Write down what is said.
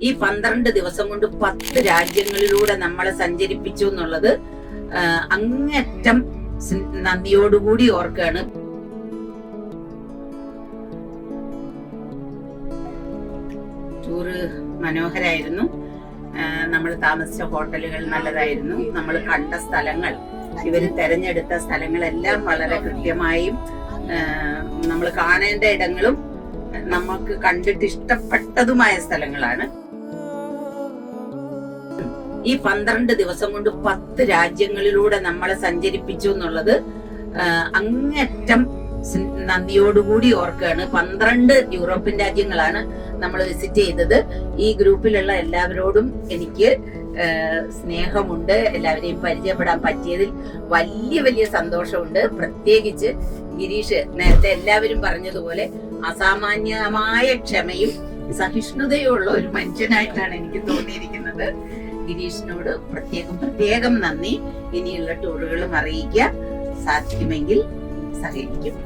ഈ 12 ദിവസം കൊണ്ട് 10 രാജ്യങ്ങളിലൂടെ നമ്മളെ സഞ്ചരിപ്പിച്ചു എന്നുള്ളത് അങ്ങേറ്റം നന്ദിയോടുകൂടി ഓർക്കുകയാണ്. ടൂറ് മനോഹരായിരുന്നു. നമ്മൾ താമസിച്ച ഹോട്ടലുകൾ നല്ലതായിരുന്നു. നമ്മൾ കണ്ട സ്ഥലങ്ങൾ, ഇവർ തെരഞ്ഞെടുത്ത സ്ഥലങ്ങളെല്ലാം വളരെ കൃത്യമായും നമ്മൾ കാണേണ്ട ഇടങ്ങളും നമുക്ക് കണ്ടിട്ട് ഇഷ്ടപ്പെട്ടതുമായ സ്ഥലങ്ങളാണ്. ഈ 12 ദിവസം കൊണ്ട് 10 രാജ്യങ്ങളിലൂടെ നമ്മളെ സഞ്ചരിപ്പിച്ചു എന്നുള്ളത് അങ്ങേറ്റം നന്ദിയോടുകൂടി ഓർക്കുകയാണ്. 12 യൂറോപ്യൻ രാജ്യങ്ങളാണ് നമ്മൾ വിസിറ്റ് ചെയ്തത്. ഈ ഗ്രൂപ്പിലുള്ള എല്ലാവരോടും എനിക്ക് സ്നേഹമുണ്ട്. എല്ലാവരെയും പരിചയപ്പെടാൻ പറ്റിയതിൽ വലിയ സന്തോഷമുണ്ട്. പ്രത്യേകിച്ച് ഗിരീഷ്, നേരത്തെ എല്ലാവരും പറഞ്ഞതുപോലെ അസാമാന്യമായ ക്ഷമയും സഹിഷ്ണുതയുള്ള ഒരു മനുഷ്യനായിട്ടാണ് എനിക്ക് തോന്നിയിരിക്കുന്നത്. ഗിരീഷിനോട് പ്രത്യേകം നന്ദി. ഇനിയുള്ള ടൂറുകളും അറിയിക്കുക. സാധിക്കുമെങ്കിൽ സഹകരിക്കും.